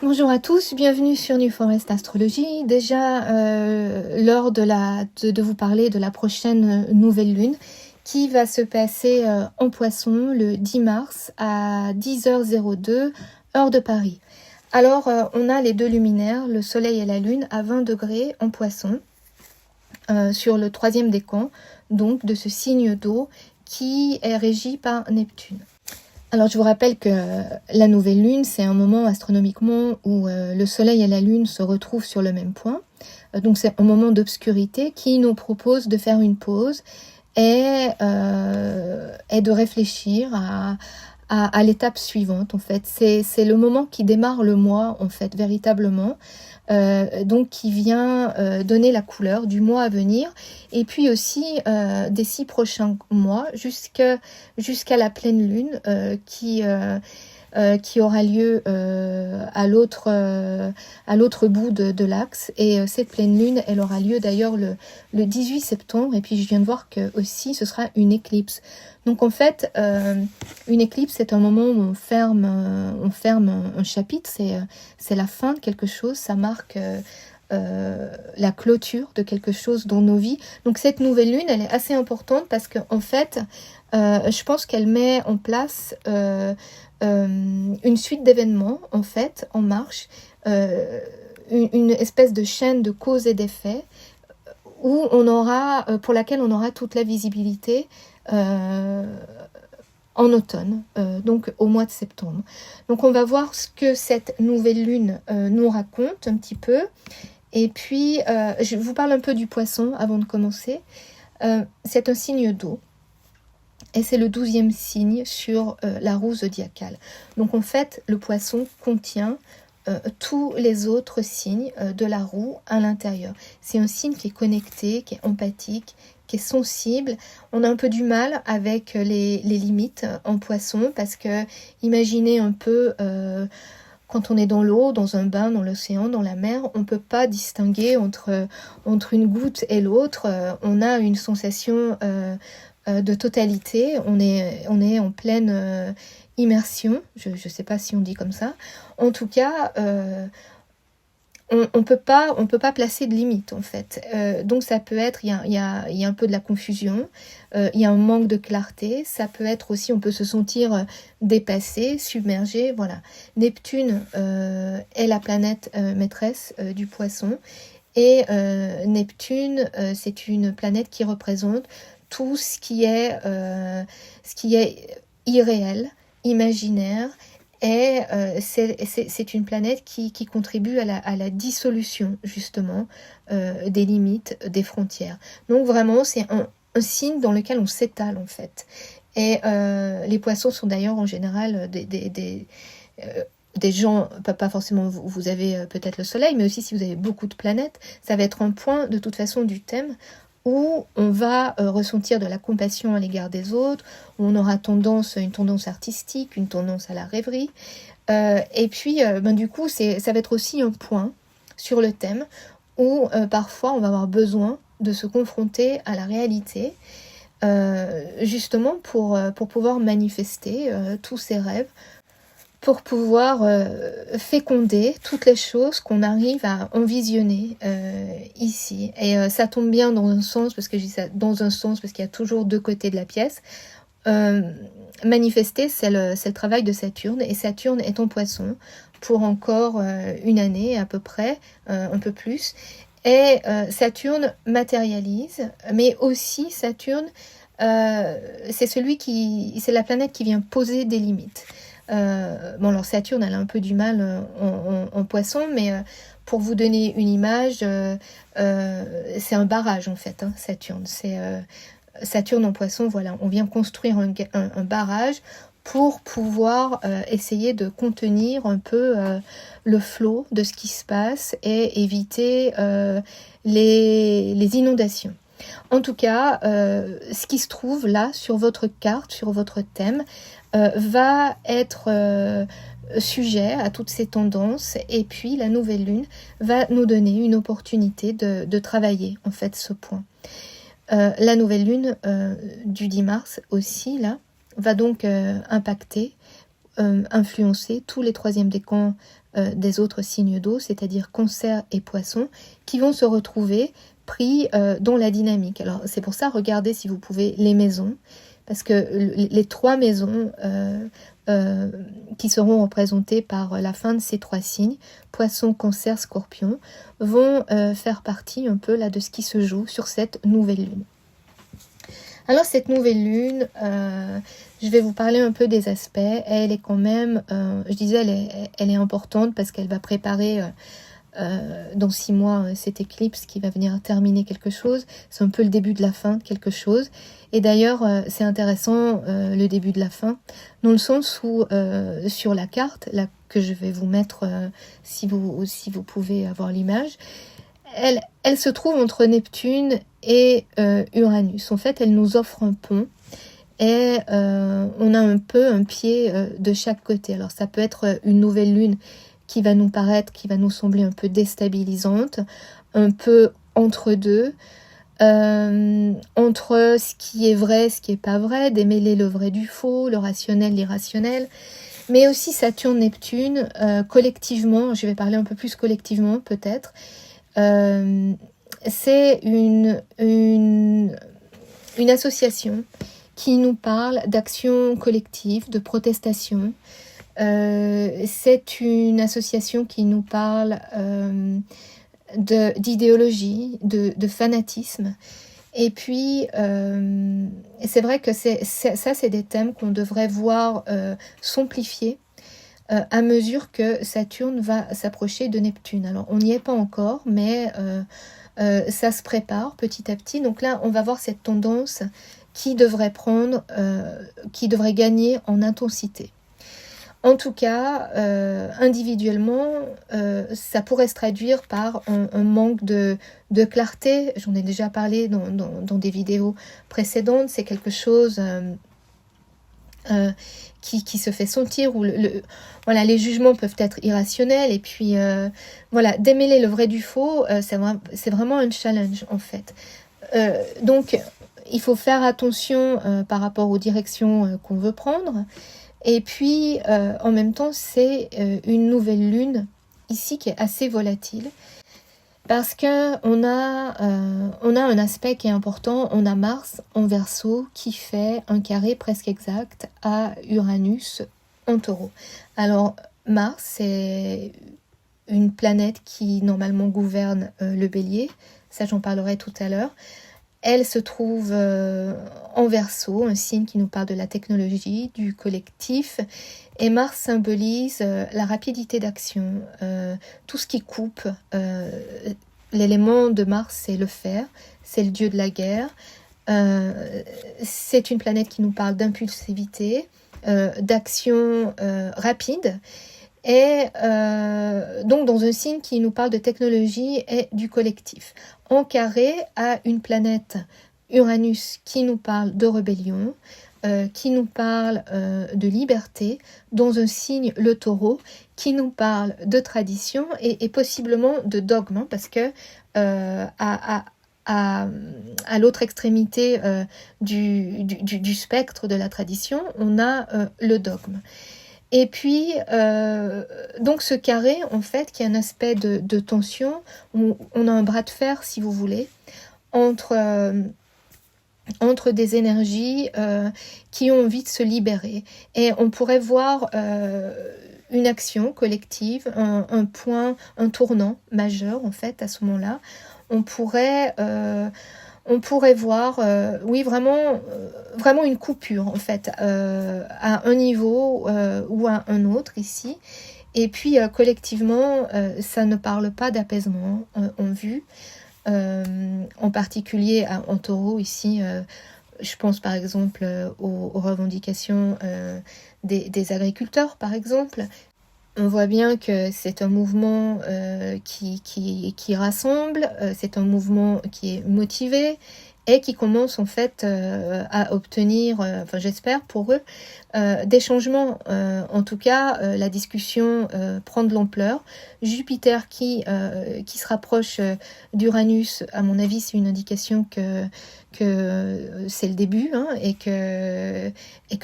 Bonjour à tous, bienvenue sur New Forest Astrologie. Déjà, l'heure de vous parler de la prochaine nouvelle lune qui va se passer en Poisson le 10 mars à 10h02, heure de Paris. Alors, on a les deux luminaires, le Soleil et la Lune, à 20 degrés en Poisson, sur le troisième décan, donc de ce signe d'eau qui est régi par Neptune. Alors je vous rappelle que la nouvelle lune, c'est un moment astronomiquement où le soleil et la lune se retrouvent sur le même point. Donc c'est un moment d'obscurité qui nous propose de faire une pause et de réfléchir à l'étape suivante en fait. C'est le moment qui démarre le mois en fait, véritablement. Donc qui vient donner la couleur du mois à venir et puis aussi des 6 prochains mois jusqu'à la pleine lune qui aura lieu à l'autre bout de l'axe et cette pleine lune elle aura lieu d'ailleurs le 18 septembre et puis je viens de voir que aussi ce sera une éclipse. Donc en fait, une éclipse, c'est un moment où on ferme un chapitre, c'est la fin de quelque chose, ça marque la clôture de quelque chose dans nos vies. Donc cette nouvelle lune, elle est assez importante parce qu'en fait, je pense qu'elle met en place une suite d'événements, en fait, en marche, une espèce de chaîne de cause et d'effet où pour laquelle on aura toute la visibilité en automne, donc au mois de septembre. Donc on va voir ce que cette nouvelle lune nous raconte un petit peu. Et puis, je vous parle un peu du poisson avant de commencer. C'est un signe d'eau. Et c'est le 12e signe sur la roue zodiacale. Donc en fait, le poisson contient tous les autres signes de la roue à l'intérieur. C'est un signe qui est connecté, qui est empathique, qui est sensible. On a un peu du mal avec les limites en poisson parce que imaginez un peu quand on est dans l'eau, dans un bain, dans l'océan, dans la mer, on ne peut pas distinguer entre une goutte et l'autre. On a une sensation de totalité, on est en pleine immersion, je ne sais pas si on dit comme ça. En tout cas, on peut pas placer de limite en fait. Donc ça peut être, il y a un peu de la confusion, il y a un manque de clarté, ça peut être aussi, on peut se sentir dépassé, submergé, voilà. Neptune est la planète maîtresse du poisson et Neptune, c'est une planète qui représente tout ce qui est irréel, imaginaire, et c'est une planète qui contribue à la dissolution justement des limites, des frontières. Donc vraiment c'est un signe dans lequel on s'étale en fait. Et les poissons sont d'ailleurs en général des gens, pas forcément vous avez peut-être le soleil, mais aussi si vous avez beaucoup de planètes, ça va être un point de toute façon du thème où on va ressentir de la compassion à l'égard des autres, où on aura une tendance artistique, une tendance à la rêverie. Et puis, du coup, ça va être aussi un point sur le thème où parfois on va avoir besoin de se confronter à la réalité, justement pour pouvoir manifester tous ces rêves, pour pouvoir féconder toutes les choses qu'on arrive à envisionner ici. Et ça tombe bien dans un sens, parce que je dis ça dans un sens, parce qu'il y a toujours deux côtés de la pièce. Manifester, c'est le travail de Saturne, et Saturne est en Poisson pour encore une année à peu près, un peu plus. Et Saturne matérialise, mais aussi Saturne, c'est la planète qui vient poser des limites. Alors Saturne, elle a un peu du mal en Poisson, mais pour vous donner une image, c'est un barrage en fait, hein, Saturne. C'est Saturne en Poisson, voilà, on vient construire un barrage pour pouvoir essayer de contenir un peu le flot de ce qui se passe et éviter les inondations. En tout cas, ce qui se trouve là sur votre carte, sur votre thème, va être sujet à toutes ces tendances, et puis la nouvelle lune va nous donner une opportunité de travailler en fait ce point. La nouvelle lune du 10 mars aussi là va donc impacter influencer tous les troisièmes décans des autres signes d'eau, c'est-à-dire Cancer et Poisson, qui vont se retrouver pris dans la dynamique. Alors c'est pour ça, regardez si vous pouvez les maisons, parce que les 3 maisons qui seront représentées par la fin de ces 3 signes, Poisson, Cancer, Scorpion, vont faire partie un peu là de ce qui se joue sur cette nouvelle lune. Alors cette nouvelle lune, je vais vous parler un peu des aspects. Elle est quand même, je disais, elle est importante parce qu'elle va préparer dans 6 mois cette éclipse qui va venir terminer quelque chose. C'est un peu le début de la fin de quelque chose. Et d'ailleurs, c'est intéressant le début de la fin, dans le sens où sur la carte, là que je vais vous mettre, si vous pouvez avoir l'image, elle se trouve entre Neptune et Uranus. En fait, elle nous offre un pont et on a un peu un pied de chaque côté. Alors ça peut être une nouvelle lune qui va nous sembler un peu déstabilisante, un peu entre deux, entre ce qui est vrai, ce qui est pas vrai, démêler le vrai du faux, le rationnel, l'irrationnel. Mais aussi Saturne-Neptune, collectivement, je vais parler un peu plus collectivement peut-être, c'est une association qui nous parle d'action collective, de protestation. C'est une association qui nous parle d'idéologie, de fanatisme. Et puis, c'est vrai que ça, c'est des thèmes qu'on devrait voir s'amplifier à mesure que Saturne va s'approcher de Neptune. Alors, on n'y est pas encore, mais ça se prépare petit à petit. Donc là, on va voir cette tendance qui devrait gagner en intensité. En tout cas, individuellement, ça pourrait se traduire par un manque de clarté. J'en ai déjà parlé dans des vidéos précédentes. C'est quelque chose qui se fait sentir, où voilà, les jugements peuvent être irrationnels. Et puis, voilà, démêler le vrai du faux, c'est vraiment un challenge, en fait. Donc, il faut faire attention par rapport aux directions qu'on veut prendre. Et puis, en même temps, c'est une nouvelle lune, ici, qui est assez volatile, parce qu'on a un aspect qui est important. On a Mars en Verseau qui fait un carré presque exact à Uranus en Taureau. Alors, Mars, c'est une planète qui, normalement, gouverne le Bélier. Ça, j'en parlerai tout à l'heure. Elle se trouve en Verseau, un signe qui nous parle de la technologie, du collectif. Et Mars symbolise la rapidité d'action, tout ce qui coupe. L'élément de Mars, c'est le fer, c'est le dieu de la guerre. C'est une planète qui nous parle d'impulsivité, d'action rapide. Et donc dans un signe qui nous parle de technologie et du collectif. En carré à une planète Uranus qui nous parle de rébellion, qui nous parle de liberté, dans un signe le Taureau qui nous parle de tradition et possiblement de dogme, hein, parce que à l'autre extrémité du spectre de la tradition, on a le dogme. Et puis, donc ce carré, en fait, qui a un aspect de tension, où on a un bras de fer, si vous voulez, entre des énergies qui ont envie de se libérer. Et on pourrait voir une action collective, un point, un tournant majeur, en fait, à ce moment-là. On pourrait voir, oui, vraiment une coupure, en fait, à un niveau ou à un autre ici. Et puis, collectivement, ça ne parle pas d'apaisement en vue. En particulier en Taureau, ici, je pense par exemple aux revendications des agriculteurs, par exemple. On voit bien que c'est un mouvement qui rassemble, c'est un mouvement qui est motivé, et qui commencent en fait à obtenir, enfin j'espère pour eux, des changements. En tout cas, la discussion prend de l'ampleur. Jupiter qui se rapproche d'Uranus, à mon avis, c'est une indication que c'est le début, hein, et que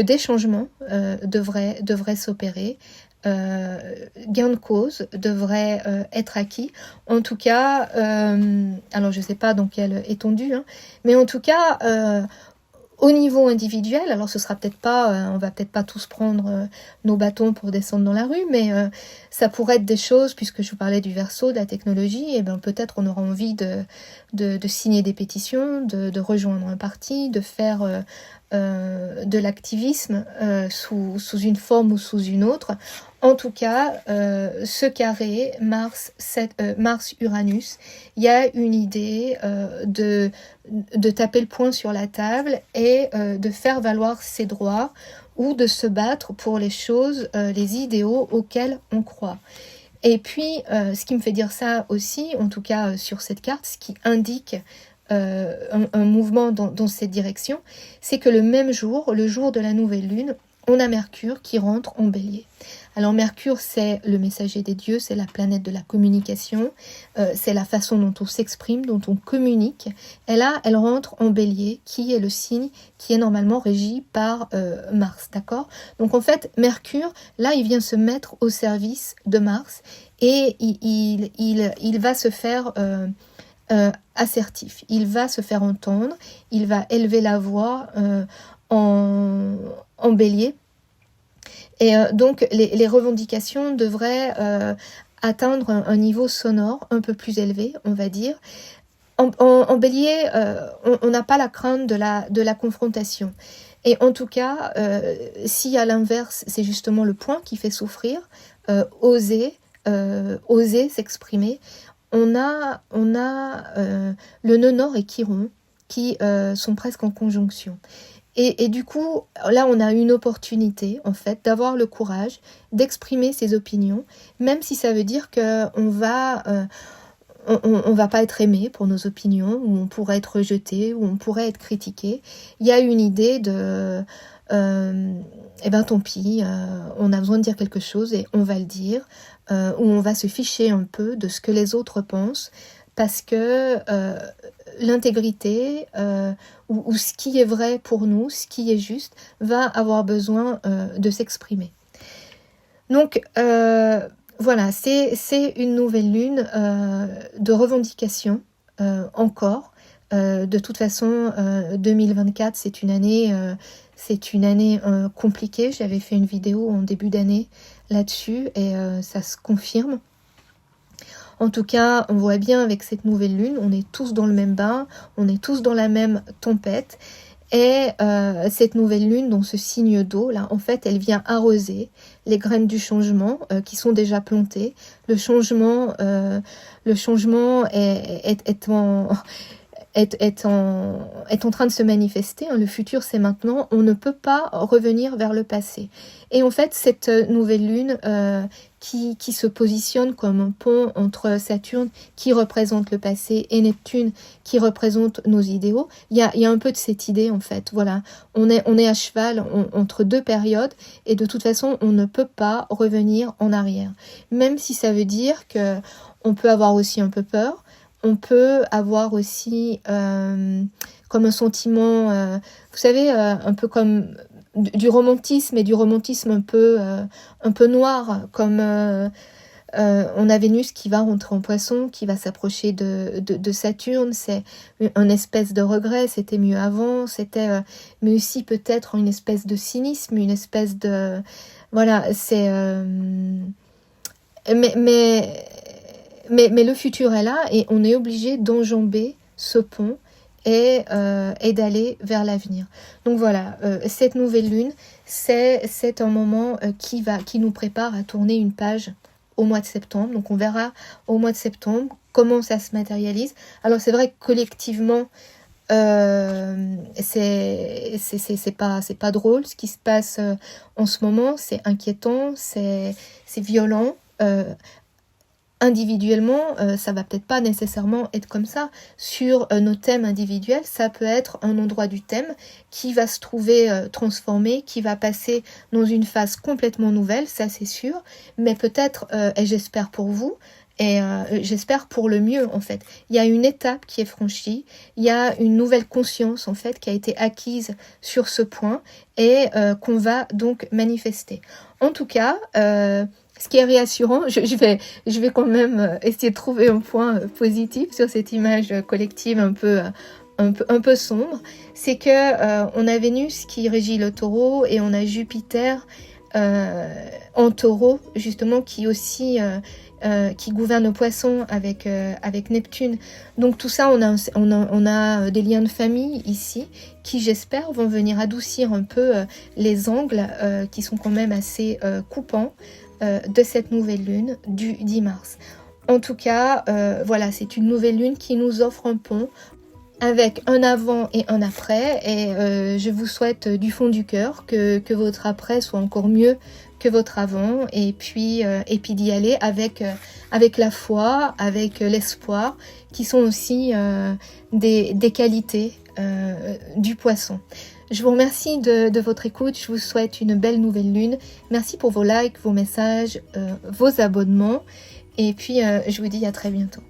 des changements devraient s'opérer. Gain de cause devrait être acquis. En tout cas, alors je ne sais pas dans quelle étendue, hein, mais en tout cas, au niveau individuel, alors ce sera peut-être pas, on va peut-être pas tous prendre nos bâtons pour descendre dans la rue, mais ça pourrait être des choses, puisque je vous parlais du Verseau, de la technologie, et ben peut-être on aura envie de signer des pétitions, de rejoindre un parti, de faire de l'activisme sous une forme ou sous une autre. En tout cas, ce carré Mars-Uranus, il y a une idée de taper le poing sur la table et de faire valoir ses droits ou de se battre pour les choses, les idéaux auxquels on croit. Et puis, ce qui me fait dire ça aussi, en tout cas sur cette carte, ce qui indique un mouvement dans cette direction, c'est que le même jour, le jour de la nouvelle lune, on a Mercure qui rentre en Bélier. Alors Mercure, c'est le messager des dieux, c'est la planète de la communication, c'est la façon dont on s'exprime, dont on communique. Et là, elle rentre en Bélier, qui est le signe qui est normalement régi par Mars, d'accord? Donc en fait, Mercure, là, il vient se mettre au service de Mars et il va se faire assertif, il va se faire entendre, il va élever la voix en Bélier. Et donc les revendications devraient atteindre un niveau sonore un peu plus élevé, on va dire. En Bélier, on n'a pas la crainte de la confrontation. Et en tout cas, si à l'inverse, c'est justement le point qui fait souffrir, oser s'exprimer, on a le nœud nord et Chiron qui sont presque en conjonction. Et du coup, là, on a une opportunité, en fait, d'avoir le courage d'exprimer ses opinions, même si ça veut dire qu'on va pas être aimé pour nos opinions, ou on pourrait être rejeté, ou on pourrait être critiqué. Il y a une idée de eh ben tant pis, on a besoin de dire quelque chose et on va le dire, ou on va se ficher un peu de ce que les autres pensent, parce que l'intégrité ou ce qui est vrai pour nous, ce qui est juste, va avoir besoin de s'exprimer. Donc voilà, c'est une nouvelle lune de revendication encore. De toute façon, 2024, c'est une année compliquée. J'avais fait une vidéo en début d'année là-dessus et ça se confirme. En tout cas, on voit bien avec cette nouvelle lune, on est tous dans le même bain, on est tous dans la même tempête. Et cette nouvelle lune, dans ce signe d'eau, là, en fait, elle vient arroser les graines du changement qui sont déjà plantées. Le changement est en train de se manifester, hein. Le futur, c'est maintenant. On ne peut pas revenir vers le passé. Et en fait, cette nouvelle lune qui se positionne comme un pont entre Saturne, qui représente le passé, et Neptune, qui représente nos idéaux, il y a un peu de cette idée, en fait. Voilà, on est à cheval entre deux périodes, et de toute façon, on ne peut pas revenir en arrière. Même si ça veut dire que on peut avoir aussi un peu peur, on peut avoir aussi comme un sentiment, vous savez, un peu comme du romantisme, et du romantisme un peu noir, comme on a Vénus qui va rentrer en Poisson, qui va s'approcher de Saturne. C'est un espèce de regret, c'était mieux avant, mais aussi peut-être une espèce de cynisme, une espèce de... Voilà, c'est... Mais le futur est là et on est obligé d'enjamber ce pont et d'aller vers l'avenir. Donc voilà, cette nouvelle lune, c'est un moment qui nous prépare à tourner une page au mois de septembre. Donc on verra au mois de septembre comment ça se matérialise. Alors c'est vrai que collectivement, c'est pas drôle ce qui se passe en ce moment, c'est inquiétant, c'est violent. individuellement, ça va peut-être pas nécessairement être comme ça. Sur nos thèmes individuels, ça peut être un endroit du thème qui va se trouver transformé, qui va passer dans une phase complètement nouvelle, ça c'est sûr, mais peut-être, et j'espère pour vous, et j'espère pour le mieux en fait. Il y a une étape qui est franchie, il y a une nouvelle conscience en fait qui a été acquise sur ce point et qu'on va donc manifester. En tout cas, ce qui est réassurant, je vais quand même essayer de trouver un point positif sur cette image collective un peu sombre, c'est que on a Vénus qui régit le taureau et on a Jupiter en taureau justement qui aussi qui gouverne le poisson avec Neptune. Donc tout ça, on a des liens de famille ici qui, j'espère, vont venir adoucir un peu les angles qui sont quand même assez coupants de cette nouvelle lune du 10 mars. En tout cas, voilà, c'est une nouvelle lune qui nous offre un pont avec un avant et un après, et je vous souhaite du fond du cœur que votre après soit encore mieux que votre avant, et puis d'y aller avec la foi, avec l'espoir, qui sont aussi des qualités du poisson. Je vous remercie de votre écoute, je vous souhaite une belle nouvelle lune. Merci pour vos likes, vos messages, vos abonnements, et puis je vous dis à très bientôt.